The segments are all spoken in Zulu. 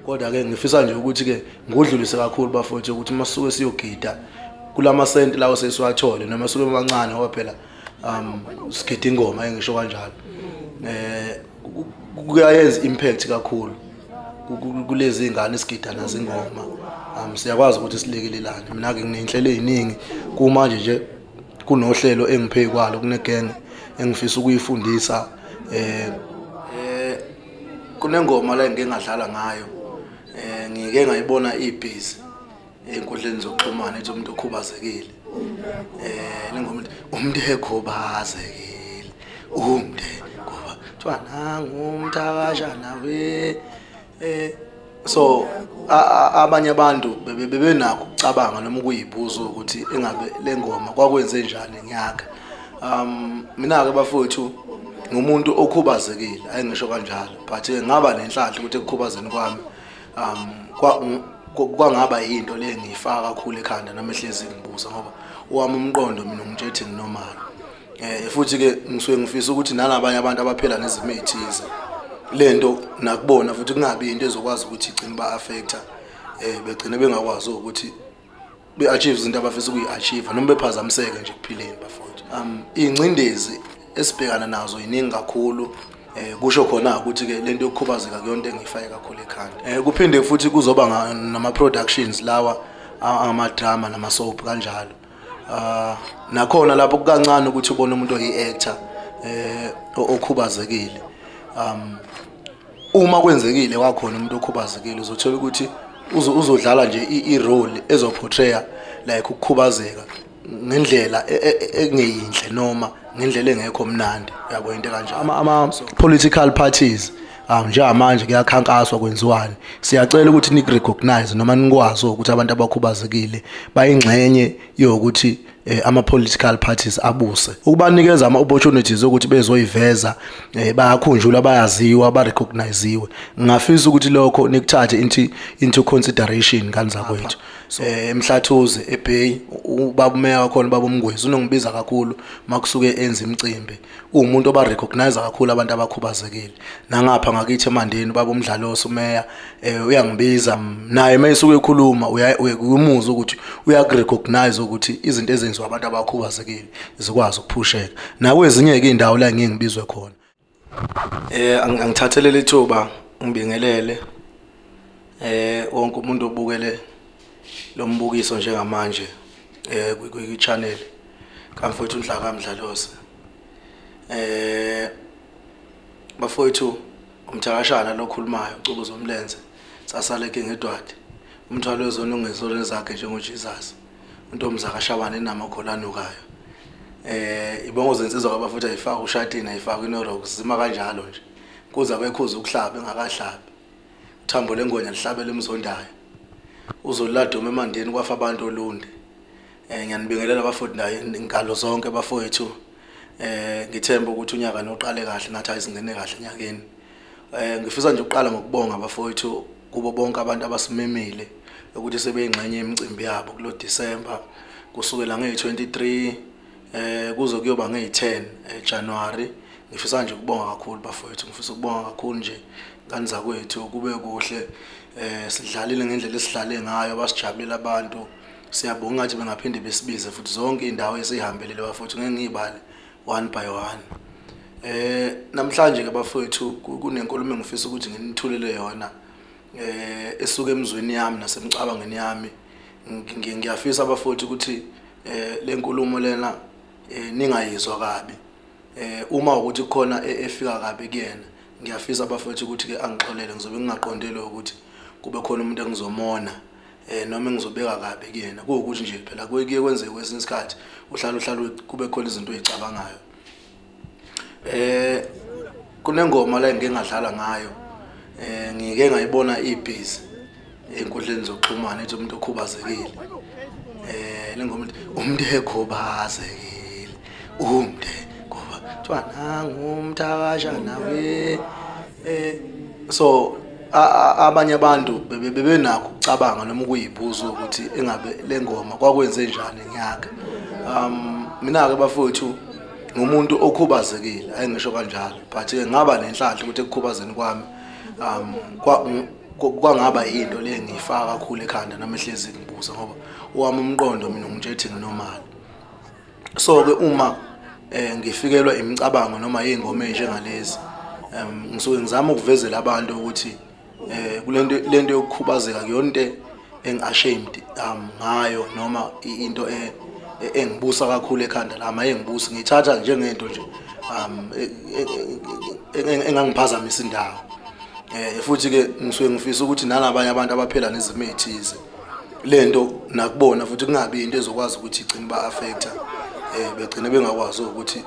kodwa ke ngifisa nje ukuthi ke ngudlulise kakhulu bafowethu ukuthi masuke siyogida kulama senti lawo sesiwathole noma suke amancane ngoba phela sigida ingoma engisho kanjalo kuyayenza impact kakhulu kulezi ingane isigida nazo ingoma siyakwazi ukuthi silekelelane mina ke nginenhlelo eziningi kumanje nje kunohlelo engiphe kwalo kunegenge engifisa ukuyifundisa kunengoma la engike ngadlala ngayo ngike ngayibona ibhizi enkundleni zokuxhumana ethi umuntu okhubazekile lengoma umuntu ekhubazekile umuntu kuthiwa nangu Mthakashana we so abanye abantu bebenakho ukucabanga noma ukuyibuza ukuthi engabe lengoma kwakwenze njani ngiyakha mina ke bafowethu ngumuntu okhubazekile ayingisho kanjalo but ngaba nenhlanhla ukuthi ekukhubazeni kwami kwangaba into le ngiyifaka kakhulu ekhanda noma ehlezi ngibuza ngoba wami umqondo mina ngitshethi normal futhi ke ngisuke ngifisa ukuthi nalabanye abantu abaphela nezimo ezithize lento nakubona futhi kungabi into ezokwazi ukuthi igcine ba affecta begcine bengakwazi ukuthi be-achieve izinto abafisa ukuyi-achieve noma bephazamiseke nje kuphileni bafowethu ingcindezi esibhekana nazo iningi kakhulu kusho khona ukuthi ke lento yokukhubazeka kuyonto engiyifake kakhulu ekhanda kuphinde futhi kuzoba nama productions lawa ama-drama nama soap kanjalo nakhona lapho kukancane ukuthi ubone umuntu oyi-actor okhubazekile uma kwenzekile wakhona umuntu okhubazekile uzothola ukuthi uzodlala nje i-role ezoportraya like ukukhubazeka ngendlela engeyinhle noma ngendlela engekho mnandi yabo into kanjalo ama political parties njengamanje kuyakhankaswa kwenziwani siyacela ukuthi ni-recognize noma nikwazi ukuthi abantu abakhubazekile bayingxenye yokuthi ama-political parties abuse ukubanikeza ama-opportunities ukuthi bezoyiveza bayakhunjulwa bayaziwa ba-recogniziwe ngingafisa ukuthi lokho nikuthathe into consideration kanza kwethu eMhlathuze eBay ubabumeya wakhona babomngwezi unongibiza kakhulu makusuke enza imicimbi umuntu oba-recognize kakhulu abantu abakhubazekile nangapha ngakithi emandeni babomdlalosi umeya uyangibiza naye mayisuke ekhuluma uyakumuza ukuthi uyakurecognize ukuthi izinto ezenziwa abantu abakhubazekile zikwazi ukuphusheka nakwezinye ke indawo la ngingibizwe khona angithathelele ithuba ngibingelele wonke umuntu obukele lo mbukiso njengamanje kwi-channel kamfowethu uNhlakamdlalosi bafowethu Mthakashana lokhulumayo ucubuza umlenze sasaleke ngedwadi umthwalo wezona ungezona zakhe njengoJesus untomzakashabane enamakholanokayo ibongo zensizwa kwabafuthu ayifaka ushatini ayifaka inorox zima kanjalo nje kuza kwekhuza ukuhlaba engakahlabi uthambo lengonya lihlabele emzondayo uzoladuma emandeni kwafa abantu olundi ngiyanibingelela bafowethu naye inkalo zonke bafowethu ngithemba ukuthi unyaka noqale kahle nathi ayisingene kahle enyakeni ngifisa nje ukuqala ngokubonga bafowethu kubo bonke abantu abasimemile ukuthi sebeyingxenye yemicimbi yabo kulo December kusukela nge-23 kuze kuyoba nge-10 January ngifisa nje ukubonga kakhulu bafowethu ngifisa ukubonga kakhulu nje kanza kwethu kube kuhle sidlalile ngendlela esidlale ngayo basijabulela abantu siyabonga ngathi bengaphinde besibize futhi zonke indawo esihambelele bafowethu ngeke ngibale one by one namhlanje ke bafowethu kunenkulumo engifisa ukuthi nginithulele yona esuka emzweni yami nasemcabangeni yami ngiyafisa abafowethu ukuthi lenkulumo lena ningayizwa kabi uma ukuthi khona efika kabi kuyena ngiyafisa abafowethu ukuthi ke angixolele ngizobe ngingaqondele ukuthi kube khona umuntu engizomona noma engizobeka kabi kuyena kuwukuthi nje phela kuye kwenzeke kwesinye isikhathi uhlala kube khona izinto ezicabangayo kunengoma la engike ngadlala ngayo ngike ngayibona ibhizi enkundleni zokuxhumana ethi umuntu okhubazekile lengoma umuntu ekhubazekile umuntu kuthiwa nangu Mthakashana we so abanye abantu bebenakho ukucabanga noma ukuyibuza ukuthi engabe lengoma kwakwenze njani ngiyakha mina ke bafowethu ngumuntu okhubazekile ayingisho kanjalo but ngaba nenhlanhla ukuthi ekukhubazeni kwami kwangaba into le ngiyifaka kakhulu ekhanda nami ehlezi ngibuza ngoba owami umqondo mina ngitshethi nginormal. So ke uma ngifikelwa imicabango noma izingoma ezinjengalezi ngisuke ngizama ukuvezela abantu ukuthi lento yokukhubazeka kuyonto engashamed ngayo noma into engibusa kakhulu ekhanda lami engibusa ngithatha njengento nje engangiphazamisa indawo. Futhi ke ngisuke ngifisa ukuthi nalabanye abantu abaphela nezimo ezithize lento nakubona futhi kungabi into ezokwazi ukuthi igcine ba-affecta begcine bengakwazi ukuthi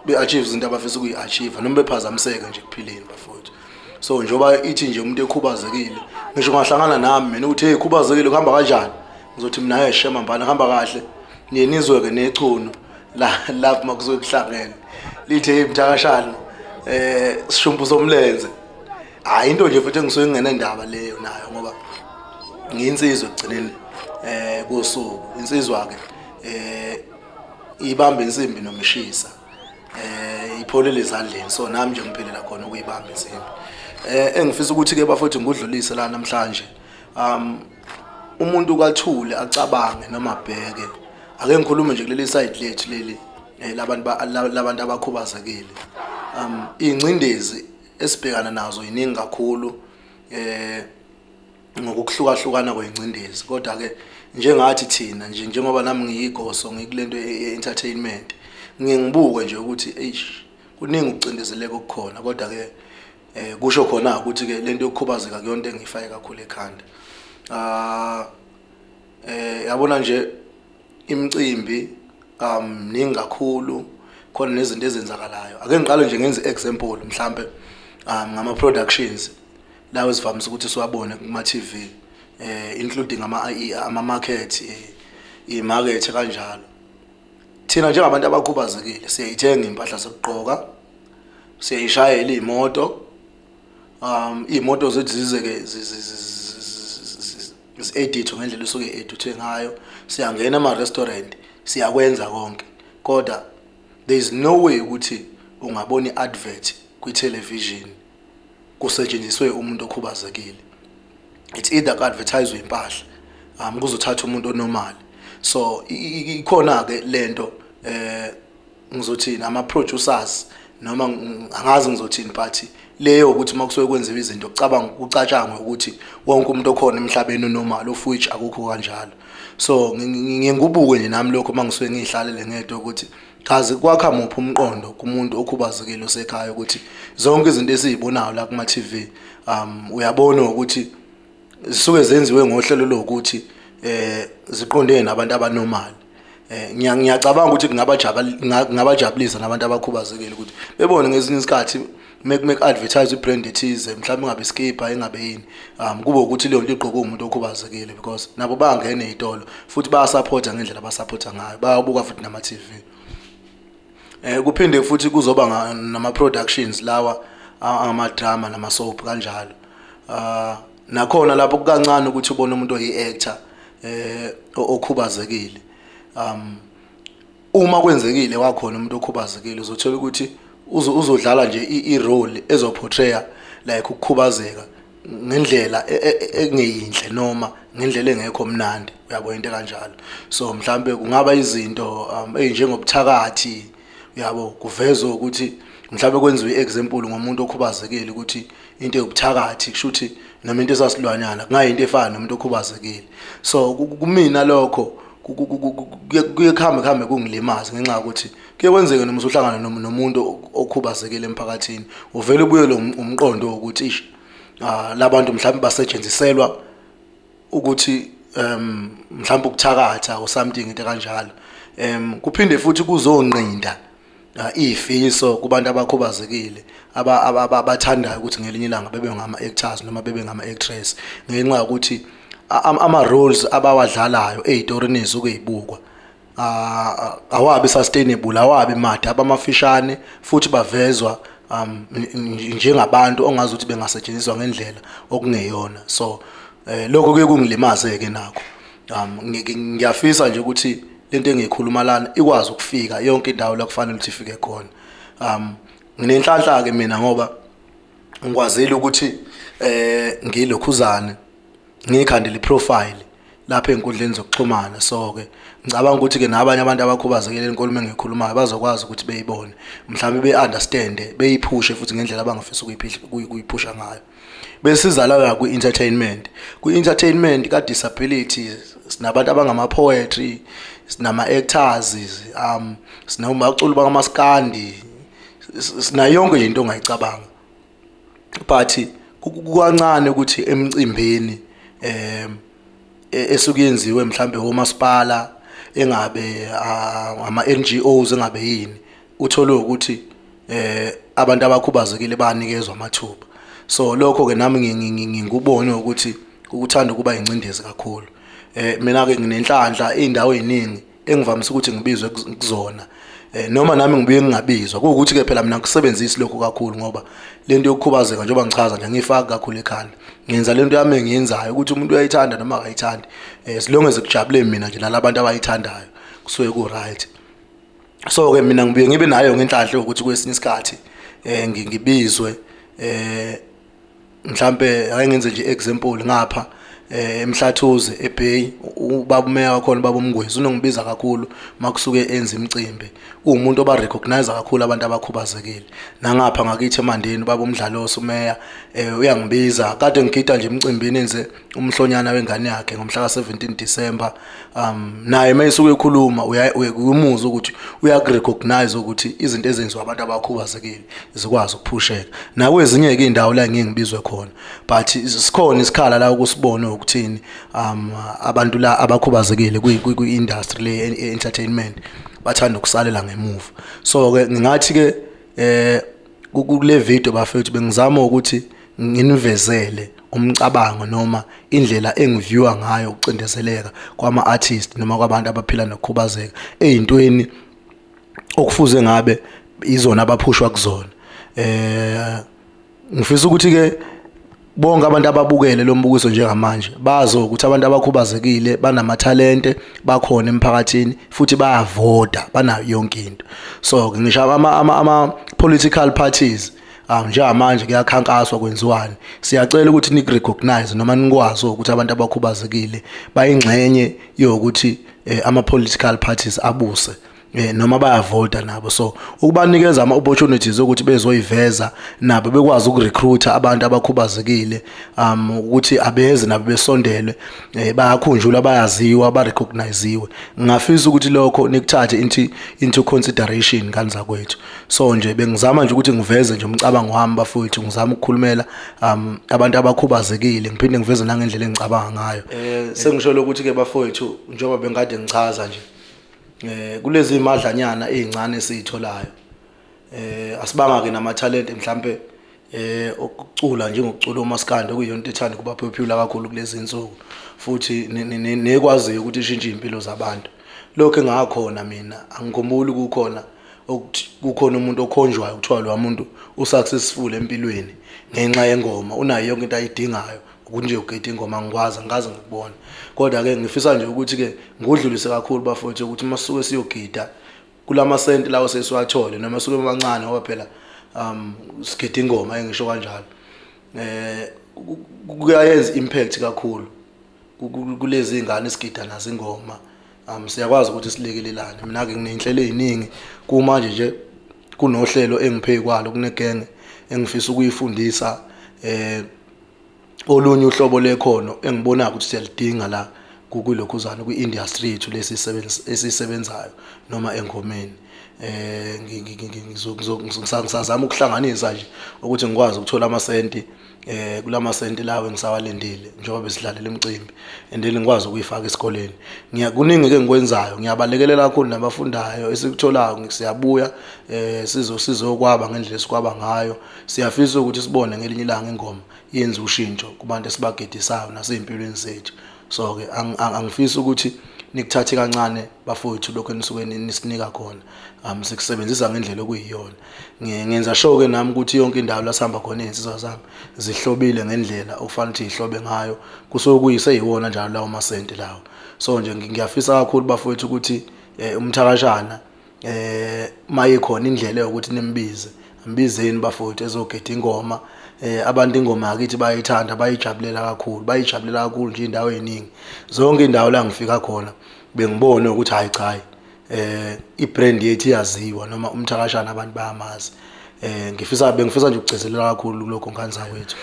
be-achieve izinto abafisa ukuyi-achieve noma bephazamiseke nje kuphileni bafowethu. So njengoba ithi nje umuntu ekhubazekile ngisho ngahlangana nami mina uthi hey khubazekile kuhamba kanjani ngizothi mina hey shema mbana kuhamba kahle niyinizwe-ke nechuno lapho makuzoke kuhlangene lithi hey Mthakashana sishumpu somlenze. Hayi into nje futhi engisuke ngingenendaba leyo nayo ngoba ngiyinsizwe ekugcineni kosuku insizwa ke ibamba insimbi noma ishisa ipholele ezandleni. So nami nje ngiphelela khona ukuyibamba insimbi. Engifisa ukuthi ke bafowethu ngudlulise la namhlanje umuntu kathule acabange noma abheke. Ake ngikhulume nje kuleli side lethu leli labantu abakhubazekile. Ingcindezi esibhekana nazo iningi kakhulu ngokuhlukahlukana kwengcindezi. Kodwa ke njengathi thina nje njengoba nami ngiyigoso ngikulento entertainment ngibuke nje ukuthi kuningi ukucindezeleka okukhona. Kodwa ke kusho khona ukuthi ke lento yokukhubazeka kuyonto engifake kakhulu ekhanda. Yabona nje imicimbi ningi kakhulu khona nezinto ezenzakalayo. Ake ngiqale nje ngenze example mhlambe ngama productions lawo esivamise ukuthi siwabone kuma TV including ama market imarket kanjalo. Thina njengabantu abakhubazekile siyayithenga impahla zokugqoka, siyayishayela imoto. Imoto zethu zizeke zi-edit ngendlela esuke edithwe ngayo. Siyangena ama restaurant siyakwenza konke. Kodwa there is no way ukuthi ungabona iadvert kwi-television kusetshenziswe umuntu okhubazekile. It's either ku-advertise impahla kuzothatha umuntu onormal. So ikhona ke lento ngizothini ama producers noma angazi ngizothini but leyo ukuthi makusuke kwenziwa izinto kucatshangwe ukuthi wonke umuntu okhona emhlabeni onormal of which akukho kanjalo. So ngingubuke nje nami lokho mangisuke ngihlalele ngedwa ukuthi kazi kwakha muphi umqondo kumuntu okhubazekile osekhaya ukuthi zonke izinto esizibonayo la kuma TV uyabona ukuthi zisuke zenziwe ngohlelo lokuthi ziqondene nabantu abanormal. Ngiyacabanga ukuthi ngabajabulisa nabantu abakhubazekile ukuthi bebone ngezinye izikhathi make advertise ibrand ethize mhlawumbe ngabe skipper engabe yini kube ukuthi leyo nto igqoke umuntu okhubazekile because nabo bangena ezitolo futhi bayasupporta ngendlela abasupporta ngayo bayabuka futhi nama TV. Kuphinde futhi kuzoba nama productions lawa ama drama nama soap kanjalo. Nakhona lapho kukancane ukuthi ubone umuntu oyi-actor okhubazekile. Uma kwenzekile wakhona umuntu okhubazekile uzothola ukuthi uzodlala nje i-role ezoportraya like ukukhubazeka ngendlela engeyinhle noma ngendlela engekho mnandi uyabo into kanjalo. So mhlambe kungaba izinto ezinjengobuthakathi uyabo kuvezwe ukuthi mhlambe kwenziwe iexample ngomuntu okhubazekile ukuthi into yobuthakathi kusho ukuthi noma into esasilwanyana kungayinto efana nomuntu okhubazekile. So kumina lokho kuyekhambe kungilimaza ngenxa ukuthi kuyekwenzeke noma usuhlangana nomuntu okhubazekile emphakathini uvele ubuye lo umqondo ukuthi labantu mhlawumbe basetshenziselwa ukuthi mhlawumbe ukuthakatha or something into kanjalo. Kuphinde futhi kuzonqinda izifiso kubantu abakhubazekile abathandayo ukuthi ngelinye ilanga bebe ngama actors noma bebe ngama actress ngenxa ukuthi ama roles abawadlalayo ezitorini ezuke ezibukwa awabi sustainable, awabi made abamafishane futhi bavezwa njengabantu ongazi ukuthi bengasetshenziswa ngendlela okungeyona. So lokho kuye kungilimaze ke nakho. Ngiyafisa nje ukuthi lento engiyikhuluma lana ikwazi ukufika yonke indawo la kufanele ukuthi ifike khona. Nginenhlanhla ke mina ngoba ngikwazile ukuthi ngilokhuzane ngikhandela iprofile lapha enkundleni zokuxhumana. So ke ngicabanga ukuthi ke nabanye abantu abakhubazekile inkulumo engikhulumayo bazokwazi ukuthi beyibone, mhlawumbe beunderstand, beyiphushe futhi ngendlela abangafisa ukuyiphusha ngayo. Besiza la ku-entertainment. Ku-entertainment ka-disability sinabantu abangama-poetry, sinama-actors, sinabaculi bangamaskandi, sina yonke nje into ongayicabanga. But kukancane ukuthi emcimbini esukuyenziwe mhlambe omasipala engabe ama-NGOs engabe yini, uthole ukuthi abantu abakhubazekile banikezwe amathuba. So lokho ke nami ngikubone ukuthi ukuthanda ukuba ingcindezi kakhulu. Mina ke nginenhlanhla indawo eziningi engivamise ukuthi ngibizwe kuzona, noma nami ngibuye ngingabizwa. Kuwukuthi ke phela mina ngisebenzisi lokho kakhulu ngoba lento yokukhubazeka njengoba ngichaza nje ngifaka kakhulu ekhanda. Ngenza lento yami engiyenzayo ukuthi umuntu uyayithanda noma akayithandi, silongeze kujabule mina nje nalabantu abayithandayo kusuke ku right. So ke mina ngibuye ngibe nayo ngenhlanhla ukuthi kwesinye isikhathi ngibizwe mhlambe ake ngenze nje example ngapha eMhlathuze eBay, ubaba umeya wakhona baba uMngwezi unongibiza kakhulu makusuke enza imicimbi. Umuntu oba recognize kakhulu abantu abakhubazekile. Nangapha ngakithi eMandeni baba uMdlalosi umeya uyangibiza. Kade ngigida nje emcimbini enze umhlonyana wengane yakhe ngomhla ka 17 December. Naye mayisuke ekhuluma uyumuza ukuthi uyarecognize ukuthi izinto ezenziwa abantu abakhubazekile zikwazi ukuphusheka. Nakwezinye ke indawo la ngingibizwe khona, but sikhona isikhala la ukusibona ukuthini abantu la abakhubazekile kwi-industry le entertainment bathanda ukusalela ngemuva. So ke ngingathi ke kule video bafethu bengizama ukuthi nginivezele umcabango noma indlela engiviewa ngayo ukucindezeleka kwama-artist noma kwabantu abaphila nokukhubazeka eyintweni okufuze ngabe izona abaphushwa kuzona. Ngifisa ukuthi ke bonke abantu ababukele lo mbukiso njengamanje bazo ukuthi abantu abakhubazekile banamathalente, bakhona emphakathini futhi bayavota, banayo yonke into. So ngisho ama political parties njengamanje kuyakhankaswa kwenziwani, siyacela ukuthi nirecognize noma nikwazi ukuthi abantu abakhubazekile bayingxenye yokuthi ama political parties abuse noma bayavota nabo. So ukubanikeza ama opportunities ukuthi bezoyiveza nabo bekwazi ukurecruita abantu abakhubazekile ukuthi abeze nabo besondele, bayakhunjulwa, bayaziwa, barecognizewe. Ngafisa ukuthi lokho nikuthathe into consideration kanza kwethu. So nje bengizama nje ukuthi ngiveze nje umcabango wami bafowethu, ngizama ukukhulumela abantu abakhubazekile, ngiphinde ngiveze nangendlela engicabanga ngayo. Sengisho ukuthi ke bafowethu njengoba bengade ngichaza nje kulezi imadlanyana ezincane esizitholayo, asibanga ke namathalente mhlambe ukucula njengokucula umaskandi okuyinto ethanda kuba popular kakhulu kulezi insuku, futhi nekwaziyo ukuthi ishintshe impilo zabantu. Lokho engakhona mina angikhumbuli kukhona umuntu okhonjwayo kuthiwa lo muntu usuccessful empilweni ngenxa yengoma, unayo yonke into ayidingayo kunje ugeda ingoma. Ngikwazi ngaze ngikubona, kodwa ke ngifisa nje ukuthi ke ngudlulise kakhulu bafowethu ukuthi masuke siyogida kulama senti lawo sesiwathole noma suke amancane ngoba phela sigida ingoma engisho kanjalo, kuyayenza impact kakhulu kulezi ingane sigida nazo ingoma. Siyakwazi ukuthi silekelelane. Mina ke nginenhlelo eziningi kumanje nje kunohlelo engiphe kwalo kunegenge engifisa ukuyifundisa olunye uhlobo lekhono engibona ukuthi siyalidinga la kulokhuzana kwi-industry yethu lesisebenzayo noma engomeni. Ngizozama ukuhlanganisa nje ukuthi ngikwazi ukuthola amasenti kulama senti lawo engisawalindile njengoba besidlalela imicimbi, and then ngikwazi ukuyifaka esikoleni. Kuningi ke ngikwenzayo, ngiyabalekelela kakhulu nabafundayo esikutholayo, siyabuya sizokwaba ngendlela esikwaba ngayo. Siyafisa ukuthi sibone ngelinye ilanga ingoma yenza ushintsho kubantu esibagedisayo nasezimpilweni zethu. So ke angifisi ukuthi nikuthathe kancane bafowethu lokho enisuke nisinika khona, sikusebenzisa ngendlela okuyiyona. Ngenza sure ke nami ukuthi yonke indawo la sihamba khona izinsizwa zami zihlobile ngendlela okufanele ukuthi ihlobe ngayo, kusuke kuyiseyiwona njalo lawo masenti lawo. So nje ngiyafisa kakhulu bafowethu ukuthi Umthakashana mayikhona indlela yokuthi nimbize, mbizeni bafowethu ezogeda ingoma abantu ingoma yakithi bayithanda bayijabulela kakhulu nje indawo eziningi zonke indawo la ngifika khona bengibone ukuthi hayi cha ibrand yethu iyaziwa noma Mthakashana abantu bayamazi. Bengifisa nje ukugcizelela kakhulu kulokho ngane zakwethu.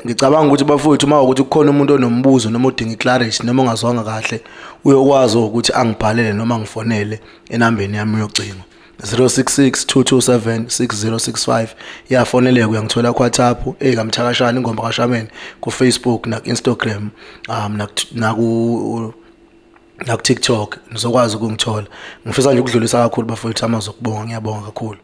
Ngicabanga ukuthi bafowethu uma ukuthi kukhona umuntu onombuzo noma udinga iclarity noma ongazwanga kahle uyokwazi ukuthi angibhalele noma ngifonele enambeni yami yocingo 066 227 6065. Iyafoneleka uyangithola kuWhatsApp kaMthakashana ingoma kaShameni ku Facebook na Instagram na TikTok nizokwazi ukungithola. Ngifisa nje ukudlulisa kakhulu bafowethu amazwi okubonga, ngiyabonga kakhulu.